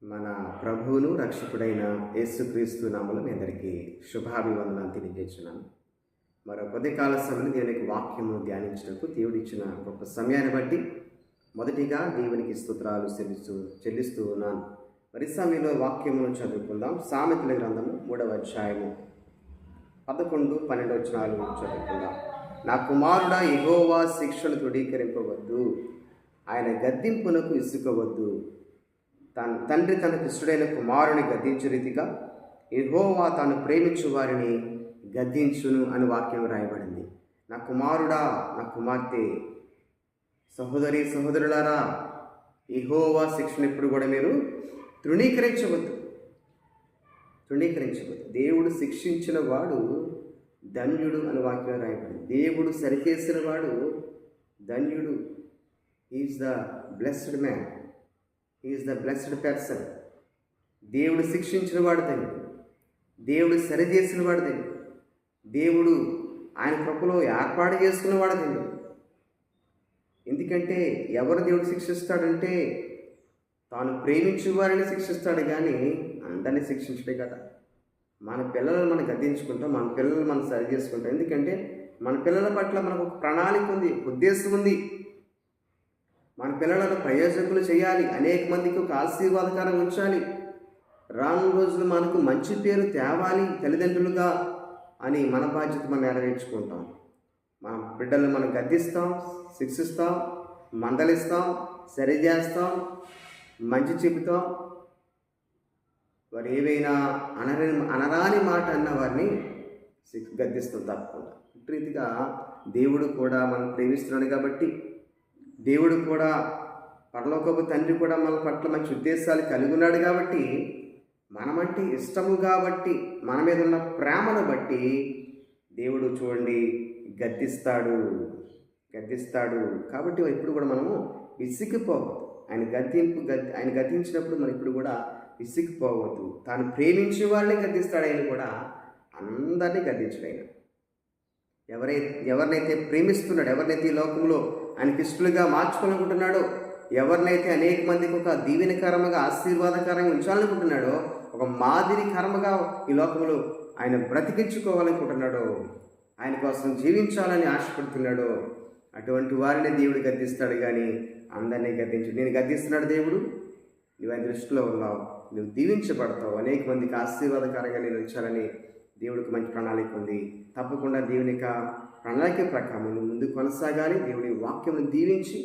మన ప్రభువును రక్షకుడైన యేసుక్రీస్తు నామములో మీ అందరికీ శుభాభివందనాలు తెలియజేస్తున్నాను. మరో కొద్ది కాల సమయంలో దేవునికి వాక్యము ధ్యానించడానికి దేవుడు ఇచ్చిన గొప్ప సమయాన్ని బట్టి మొదటిగా దేవునికి స్తోత్రాలు చెల్లిస్తూ ఉన్నాను. మరి సమయంలో వాక్యమును చదువుకుందాం. సామెతల గ్రంథము 3వ అధ్యాయము 11, 12 వచనాలు చదువుకుందాం. నా కుమారుడా, యెహోవా శిక్షను తృఢీకరింపవద్దు, ఆయన గద్దింపునకు ఇసుకవద్దు. తండ్రి తనకు ఇష్టడైన కుమారుని గద్దించు రీతిగా యెహోవా తాను ప్రేమించు వారిని గద్దించును అని వాక్యం రాయబడింది. నా కుమారుడా, నా కుమార్తె, సహోదరి సహోదరులారా, యెహోవా శిక్షణ ఎప్పుడు కూడా మీరు తృణీకరించవద్దు. దేవుడు శిక్షించిన వాడు ధన్యుడు అని వాక్యం రాయబడింది. దేవుడు సరిచేసిన వాడు ధన్యుడు. Is the blessed man, is the blessed person. దేవుడు శిక్షించిన వాడు ధన్యుడు, దేవుడు సరిచేసిన వాడు ధన్యుడు, దేవుడు ఆయన కృపలో ఏర్పాటు చేసుకున్నవాడు ధన్యుడు. ఎందుకంటే ఎవరు దేవుడు శిక్షిస్తాడంటే తాను ప్రేమించే వారిని శిక్షిస్తాడు, కానీ అందరినీ శిక్షించడే కదా. మన పిల్లలను మనం గద్దించుకుంటాం, మన పిల్లలను మనం సరి చేసుకుంటాం. ఎందుకంటే మన పిల్లల పట్ల మనకు ఒక ప్రణాళిక ఉంది, ఉద్దేశం ఉంది. మన పిల్లలను ప్రయోజకులు చేయాలి, అనేక మందికి ఒక ఆశీర్వాదకరం ఉంచాలి, రాను రోజులు మనకు మంచి పేరు తేవాలి తల్లిదండ్రులుగా అని మన బాధ్యత మనం నెరవేర్చుకుంటాం. మన బిడ్డలను మనం గద్దిస్తాం, శిక్షిస్తాం, మందలిస్తాం, సరిచేస్తాం, మంచి చెబుతాం. వారు ఏవైనా అనరాని మాట అన్న వారిని గద్దిస్తాం తప్పకుండా. ఇటు రీతిగా దేవుడు కూడా మనం ప్రేమిస్తున్నాడు కాబట్టి, దేవుడు కూడా పరలోకపు తండ్రి కూడా మన పట్ల మంచి ఉద్దేశాలు కలిగి ఉన్నాడు కాబట్టి, మనమంటే ఇష్టము కాబట్టి, మన మీద ఉన్న ప్రేమను బట్టి దేవుడు చూడండి గద్దిస్తాడు. కాబట్టి ఇప్పుడు కూడా మనము విసిగిపోవద్దు. ఆయన గద్దించినప్పుడు మనం ఇప్పుడు కూడా విసిగిపోవద్దు. తాను ప్రేమించే వాళ్ళని గద్దిస్తాడు. ఆయన కూడా అందరినీ గద్దించడు. ఆయన ఎవరినైతే ప్రేమిస్తున్నాడో, ఎవరినైతే ఈ లోకంలో ఆయనకి ఇష్టలుగా మార్చుకోవాలనుకుంటున్నాడో, ఎవరినైతే అనేక మందికి ఒక దీవెనకరంగా ఆశీర్వాదకరంగా ఉంచాలనుకుంటున్నాడో, ఒక మాదిరి కర్మగా ఈ లోకంలో ఆయన బ్రతికించుకోవాలనుకుంటున్నాడో, ఆయన కోసం జీవించాలని ఆశపడుతున్నాడో, అటువంటి వారిని దేవుడు గద్దిస్తాడు, కానీ అందరినీ గద్దించడు. నేను గద్దిస్తున్నాడు దేవుడు, నువ్వు ఆయన దృష్టిలో ఉన్నావు, నువ్వు దీవించబడతావు, అనేక మందికి ఆశీర్వాదకరంగా నేను ఉంచాలని దేవుడికి మంచి ప్రణాళిక ఉంది. తప్పకుండా దేవుని యొక్క ప్రణాళిక ప్రకారం నువ్వు ముందు కొనసాగాలి. దేవుడి వాక్యం దీవించి